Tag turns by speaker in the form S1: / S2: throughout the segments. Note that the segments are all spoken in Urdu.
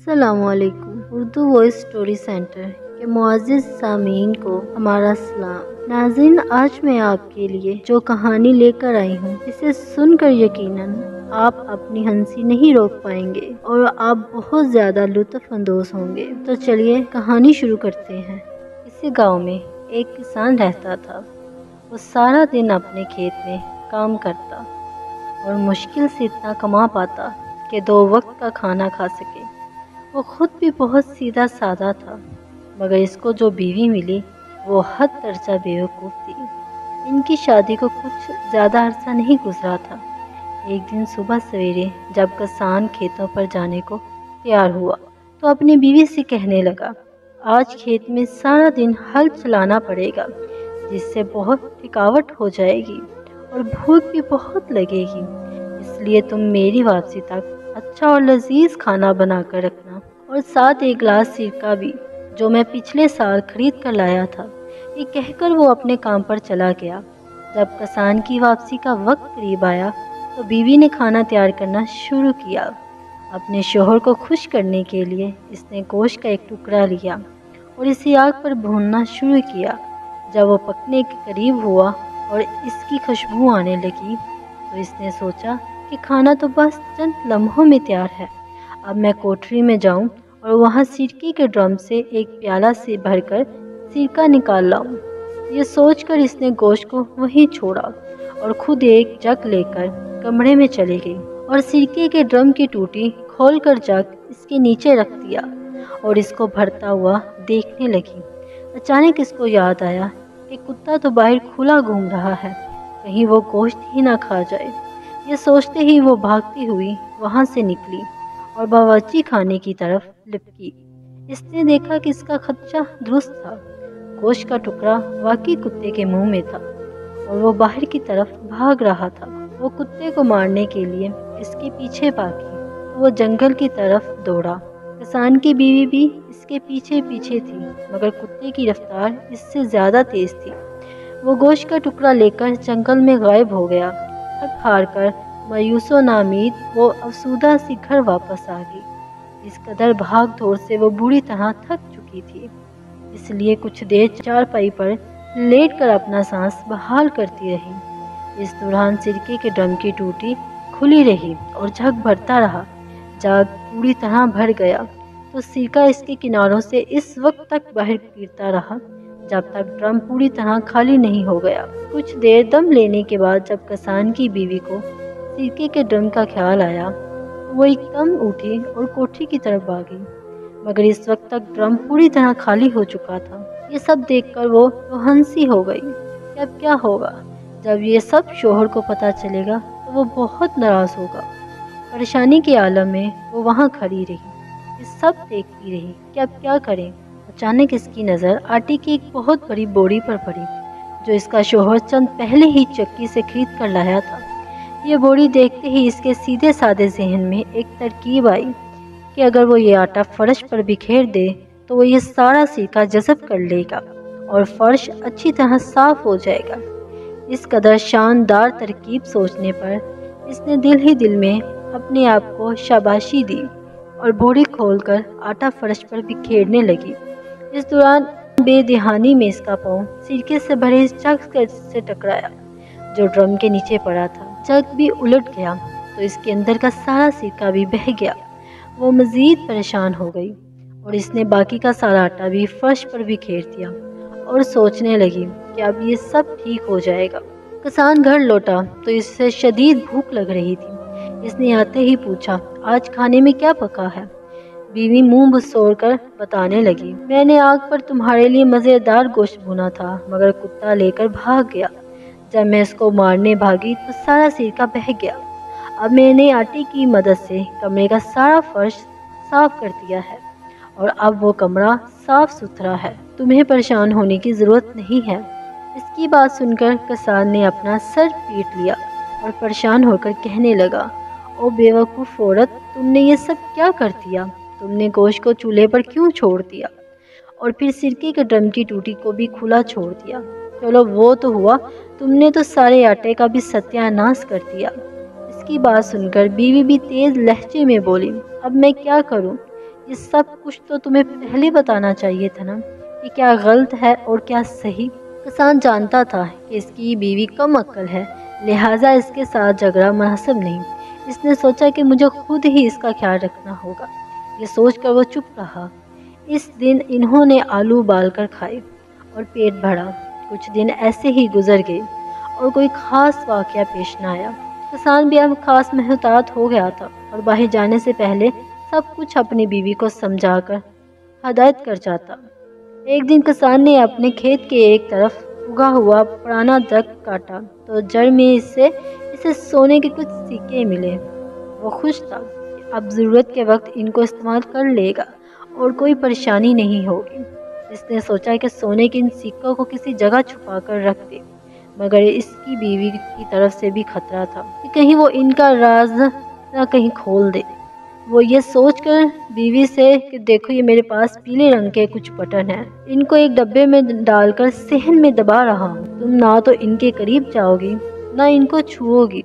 S1: السلام علیکم۔ اردو وائس اسٹوری سینٹر کے معزز سامعین کو ہمارا سلام۔ ناظرین، آج میں آپ کے لیے جو کہانی لے کر آئی ہوں اسے سن کر یقیناً آپ اپنی ہنسی نہیں روک پائیں گے اور آپ بہت زیادہ لطف اندوز ہوں گے۔ تو چلیے کہانی شروع کرتے ہیں۔ کسی گاؤں میں ایک کسان رہتا تھا۔ وہ سارا دن اپنے کھیت میں کام کرتا اور مشکل سے اتنا کما پاتا کہ 2 وقت کا کھانا کھا سکے۔ وہ خود بھی بہت سیدھا سادہ تھا، مگر اس کو جو بیوی ملی وہ حد درجہ بیوقوف تھی۔ ان کی شادی کو کچھ زیادہ عرصہ نہیں گزرا تھا۔ ایک دن صبح سویرے جب کسان کھیتوں پر جانے کو تیار ہوا تو اپنی بیوی سے کہنے لگا، آج کھیت میں سارا دن ہل چلانا پڑے گا، جس سے بہت تھکاوٹ ہو جائے گی اور بھوک بھی بہت لگے گی، اس لیے تم میری واپسی تک اچھا اور لذیذ کھانا بنا کر رکھنا، اور ساتھ 1 گلاس سرکہ بھی جو میں پچھلے سال خرید کر لایا تھا۔ یہ کہہ کر وہ اپنے کام پر چلا گیا۔ جب کسان کی واپسی کا وقت قریب آیا تو بیوی نے کھانا تیار کرنا شروع کیا۔ اپنے شوہر کو خوش کرنے کے لیے اس نے گوشت کا ایک ٹکڑا لیا اور اسے آگ پر بھوننا شروع کیا۔ جب وہ پکنے کے قریب ہوا اور اس کی خوشبو آنے لگی تو اس نے سوچا کہ کھانا تو بس چند لمحوں میں تیار ہے۔ اب میں کوٹری میں جاؤں اور وہاں سرکے کے ڈرم سے ایک پیالہ سے بھر کر سرکہ نکال لاؤں۔ یہ سوچ کر اس نے گوشت کو وہیں چھوڑا اور خود ایک جگ لے کر کمرے میں چلی گئی اور سرکے کے ڈرم کی ٹوٹی کھول کر جگ اس کے نیچے رکھ دیا اور اس کو بھرتا ہوا دیکھنے لگی۔ اچانک اس کو یاد آیا کہ کتا تو باہر کھلا گھوم رہا ہے، کہیں وہ گوشت ہی نہ کھا جائے۔ یہ سوچتے ہی وہ بھاگتی ہوئی وہاں سے نکلی اور باورچی خانے کی طرف لپکی۔ اس نے دیکھا کہ اس کا خدشہ درست تھا، گوشت کا ٹکڑا واقعی کتے کے منہ میں تھا اور وہ باہر کی طرف بھاگ رہا تھا۔ وہ کتے کو مارنے کے لیے اس کے پیچھے بھاگی تو وہ جنگل کی طرف دوڑا۔ کسان کی بیوی بھی اس کے پیچھے پیچھے تھی، مگر کتے کی رفتار اس سے زیادہ تیز تھی۔ وہ گوشت کا ٹکڑا لے کر جنگل میں غائب ہو گیا۔ تھک ہار کر مایوس و نامید وہ افسردہ سی گھر واپس آ گئی۔ اس قدر بھاگ دوڑ سے وہ بری طرح تھک چکی تھی، اس لیے کچھ دیر چارپائی پر لیٹ کر اپنا سانس بحال کرتی رہی۔ اس دوران سرکے کے ڈرم کی ٹوٹی کھلی رہی اور جگ بھرتا رہا۔ جگ پوری طرح بھر گیا تو سرکہ اس کے کناروں سے اس وقت تک باہر گرتا رہا جب تک ڈرم پوری طرح خالی نہیں ہو گیا۔ کچھ دیر دم لینے کے بعد جب کسان کی بیوی کو سرکے کے ڈرم کا خیال آیا تو وہ ایک دم اٹھی اور کوٹری کی طرف بھاگی، مگر اس وقت تک ڈرم پوری طرح خالی ہو چکا تھا۔ یہ سب دیکھ کر وہ ہنسی ہو گئی کہ اب کیا ہوگا؟ جب یہ سب شوہر کو پتہ چلے گا تو وہ بہت ناراض ہوگا۔ پریشانی کے عالم میں وہ وہاں کھڑی رہی، یہ سب دیکھتی رہی کہ اب کیا کریں۔ اچانک اس کی نظر آٹے کی ایک بہت بڑی بوری پر پڑی جو اس کا شوہر چند پہلے ہی چکی سے خرید کر لایا تھا۔ یہ بوری دیکھتے ہی اس کے سیدھے سادے ذہن میں ایک ترکیب آئی کہ اگر وہ یہ آٹا فرش پر بکھیر دے تو وہ یہ سارا سرکہ جذب کر لے گا اور فرش اچھی طرح صاف ہو جائے گا۔ اس قدر شاندار ترکیب سوچنے پر اس نے دل ہی دل میں اپنے آپ کو شاباشی دی اور بوری کھول کر آٹا فرش پر بکھیرنے لگی۔ اس دوران بے دہانی میں اس کا پاؤں سرکے سے بھرے اس جگ سے ٹکرایا جو ڈرم کے نیچے پڑا تھا۔ جگ بھی الٹ گیا تو اس کے اندر کا سارا سرکہ بھی بہہ گیا۔ وہ مزید پریشان ہو گئی اور اس نے باقی کا سارا آٹا بھی فرش پر بکھیر دیا اور سوچنے لگی کہ اب یہ سب ٹھیک ہو جائے گا۔ کسان گھر لوٹا تو اسے شدید بھوک لگ رہی تھی۔ اس نے آتے ہی پوچھا، آج کھانے میں کیا پکا ہے؟ بیوی منہ بسوڑ کر بتانے لگی، میں نے آگ پر تمہارے لیے مزیدار گوشت بھونا تھا، مگر کتا لے کر بھاگ گیا۔ جب میں اس کو مارنے بھاگی تو سارا سرکہ بہہ گیا۔ اب میں نے آٹے کی مدد سے کمرے کا سارا فرش صاف کر دیا ہے اور اب وہ کمرہ صاف ستھرا ہے، تمہیں پریشان ہونے کی ضرورت نہیں ہے۔ اس کی بات سن کر کسان نے اپنا سر پیٹ لیا اور پریشان ہو کر کہنے لگا، او بے وقوف عورت، تم نے یہ سب کیا کر دیا؟ تم نے گوشت کو چولہے پر کیوں چھوڑ دیا اور پھر سرکے کے ڈرم کی ٹوٹی کو بھی کھلا چھوڑ دیا؟ چلو وہ تو ہوا، تم نے تو سارے آٹے کا بھی ستیہ ناش کر دیا۔ اس کی بات سن کر بیوی بھی تیز لہجے میں بولی، اب میں کیا کروں؟ یہ سب کچھ تو تمہیں پہلے بتانا چاہیے تھا نا کہ کیا غلط ہے اور کیا صحیح۔ کسان جانتا تھا کہ اس کی بیوی کم عقل ہے، لہٰذا اس کے ساتھ جھگڑا مناسب نہیں۔ اس نے سوچا کہ مجھے خود ہی اس کا خیال رکھنا ہوگا۔ یہ سوچ کر وہ چپ رہا۔ اس دن انہوں نے آلو ابال کر کھائے اور پیٹ بھرا۔ کچھ دن ایسے ہی گزر گئے اور کوئی خاص واقعہ پیش نہ آیا۔ کسان بھی اب خاص محتاط ہو گیا تھا اور باہر جانے سے پہلے سب کچھ اپنی بیوی کو سمجھا کر ہدایت کر جاتا۔ ایک دن کسان نے اپنے کھیت کے ایک طرف اگا ہوا پرانا درخت کاٹا تو جڑ میں اسے سونے کے کچھ سکے ملے۔ وہ خوش تھا کہ اب ضرورت کے وقت ان کو استعمال کر لے گا اور کوئی پریشانی نہیں ہوگی۔ اس نے سوچا کہ سونے کے ان سکوں کو کسی جگہ چھپا کر رکھ دے، مگر اس کی بیوی کی طرف سے بھی خطرہ تھا کہ کہیں وہ ان کا راز نہ کہیں کھول دے۔ وہ یہ سوچ کر بیوی سے کہ دیکھو یہ میرے پاس پیلے رنگ کے کچھ بٹن ہیں، ان کو ایک ڈبے میں ڈال کر صحن میں دبا رہا ہوں، تم نہ تو ان کے قریب جاؤ گی نہ ان کو چھوؤ گی۔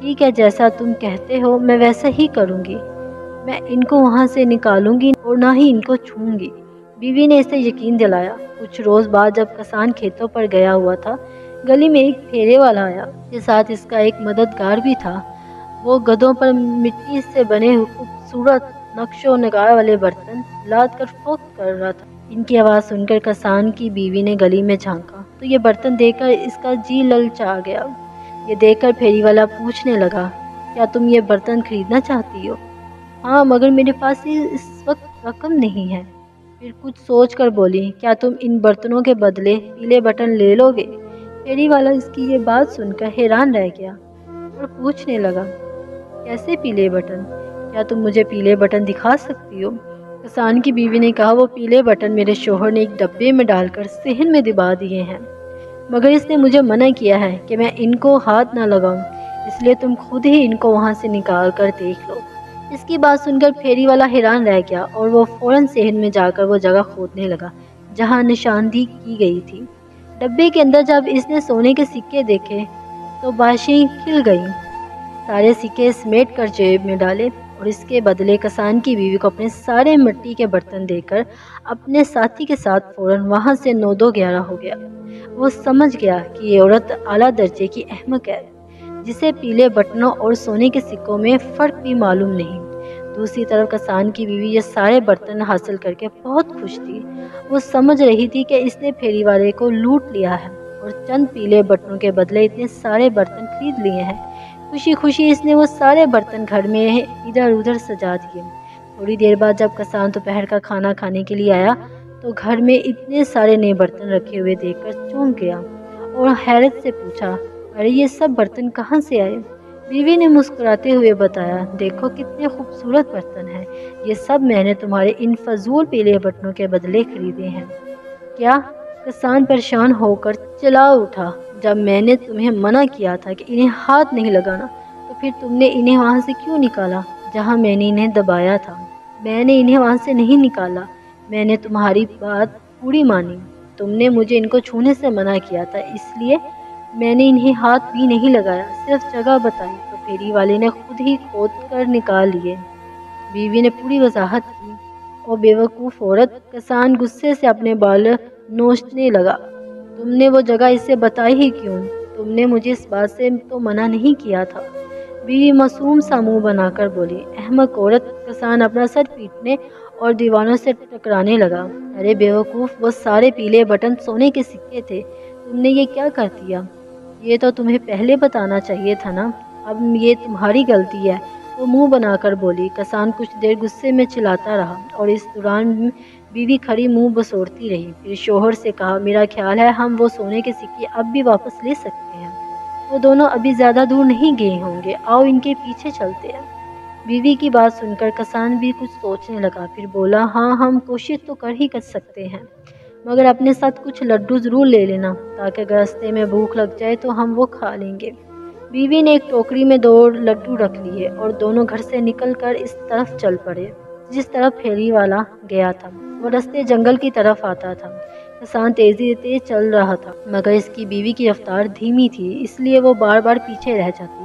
S1: ٹھیک ہے، جیسا تم کہتے ہو میں ویسا ہی کروں گی، میں ان کو وہاں سے نکالوں گی اور نہ ہی ان کو چھوؤں گی۔ بیوی نے اسے یقین دلایا۔ کچھ روز بعد جب کسان کھیتوں پر گیا ہوا تھا، گلی میں ایک پھیرے والا آیا، کے ساتھ اس کا ایک مددگار بھی تھا۔ وہ گدھوں پر مٹی سے بنے خوبصورت نقش و نگار والے برتن لاد کر فوقت کر رہا تھا۔ ان کی آواز سن کر کسان کی بیوی نے گلی میں جھانکا تو یہ برتن دیکھ کر اس کا جی للچا گیا۔ یہ دیکھ کر پھیری والا پوچھنے لگا، کیا تم یہ برتن خریدنا چاہتی ہو؟ ہاں، مگر میرے پاس اس وقت رقم نہیں ہے۔ پھر کچھ سوچ کر بولی، کیا تم ان برتنوں کے بدلے پیلے بٹن لے لو گے؟ پھیری والا اس کی یہ بات سن کر حیران رہ گیا اور پوچھنے لگا، کیسے پیلے بٹن؟ کیا تم مجھے پیلے بٹن دکھا سکتی ہو؟ کسان کی بیوی نے کہا، وہ پیلے بٹن میرے شوہر نے ایک ڈبے میں ڈال کر صحن میں دبا دیے ہیں، مگر اس نے مجھے منع کیا ہے کہ میں ان کو ہاتھ نہ لگاؤں، اس لیے تم خود ہی ان کو وہاں سے نکال کر دیکھ لو۔ اس کی بات سن کر پھیری والا حیران رہ گیا اور وہ فوراً صحن میں جا کر وہ جگہ کھودنے لگا جہاں نشاندہی کی گئی تھی۔ ڈبے کے اندر جب اس نے سونے کے سکے دیکھے تو باشیں کھل گئیں۔ سارے سکے سمیٹ کر جیب میں ڈالے اور اس کے بدلے کسان کی بیوی کو اپنے سارے مٹی کے برتن دے کر اپنے ساتھی کے ساتھ فوراً وہاں سے 9-2-11 ہو گیا۔ وہ سمجھ گیا کہ یہ عورت اعلیٰ درجے کی احمق ہے، جسے پیلے بٹنوں اور سونے کے سکوں میں فرق بھی معلوم نہیں۔ دوسری طرف کسان کی بیوی یہ سارے برتن حاصل کر کے بہت خوش تھی۔ وہ سمجھ رہی تھی کہ اس نے پھیری والے کو لوٹ لیا ہے اور چند پیلے بٹنوں کے بدلے اتنے سارے برتن خرید لیے ہیں۔ خوشی خوشی اس نے وہ سارے برتن گھر میں ادھر ادھر سجا دیے۔ تھوڑی دیر بعد جب کسان دوپہر کا کھانا کھانے کے لیے آیا تو گھر میں اتنے سارے نئے برتن رکھے ہوئے دیکھ کر چونک گیا اور حیرت سے پوچھا، ارے یہ سب برتن کہاں سے آئے؟ بیوی نے مسکراتے ہوئے بتایا، دیکھو کتنے خوبصورت برتن ہیں، یہ سب میں نے تمہارے ان فضول پیلے بٹنوں کے بدلے خریدے ہیں۔ کیا؟ کسان پریشان ہو کر چلا اٹھا، جب میں نے تمہیں منع کیا تھا کہ انہیں ہاتھ نہیں لگانا تو پھر تم نے انہیں وہاں سے کیوں نکالا جہاں میں نے انہیں دبایا تھا؟ میں نے انہیں وہاں سے نہیں نکالا، میں نے تمہاری بات پوری مانی۔ تم نے مجھے ان کو چھونے سے منع کیا تھا، اس لیے میں نے انہیں ہاتھ بھی نہیں لگایا، صرف جگہ بتائی تو پھیری والے نے خود ہی کھود کر نکال لیے۔ بیوی نے پوری وضاحت کی۔ اور بیوقوف عورت! کسان غصے سے اپنے بال نوچنے لگا، تم نے وہ جگہ اسے بتائی ہی کیوں؟ تم نے مجھے اس بات سے تو منع نہیں کیا تھا۔ بیوی معصوم سا منہ بنا کر بولی، احمق عورت! کسان اپنا سر پیٹنے اور دیوانوں سے ٹکرانے لگا۔ ارے بیوقوف، وہ سارے پیلے بٹن سونے کے سکے تھے، تم نے یہ کیا کر دیا؟ یہ تو تمہیں پہلے بتانا چاہیے تھا نا، اب یہ تمہاری غلطی ہے، وہ منہ بنا کر بولی۔ کسان کچھ دیر غصے میں چلاتا رہا اور اس دوران بیوی کھڑی منہ بسوڑتی رہی۔ پھر شوہر سے کہا، میرا خیال ہے ہم وہ سونے کے سکے اب بھی واپس لے سکتے ہیں، وہ دونوں ابھی زیادہ دور نہیں گئے ہوں گے، آؤ ان کے پیچھے چلتے ہیں۔ بیوی کی بات سن کر کسان بھی کچھ سوچنے لگا، پھر بولا، ہاں ہم کوشش تو کر ہی سکتے ہیں، مگر اپنے ساتھ کچھ لڈو ضرور لے لینا تاکہ اگر راستے میں بھوک لگ جائے تو ہم وہ کھا لیں گے۔ بیوی نے ایک ٹوکری میں 2 لڈو رکھ لیے اور دونوں گھر سے نکل کر اس طرف چل پڑے جس طرف پھیری والا گیا تھا۔ وہ راستے جنگل کی طرف آتا تھا۔ کسان تیز چل رہا تھا، مگر اس کی بیوی کی رفتار دھیمی تھی، اس لیے وہ بار بار پیچھے رہ جاتی۔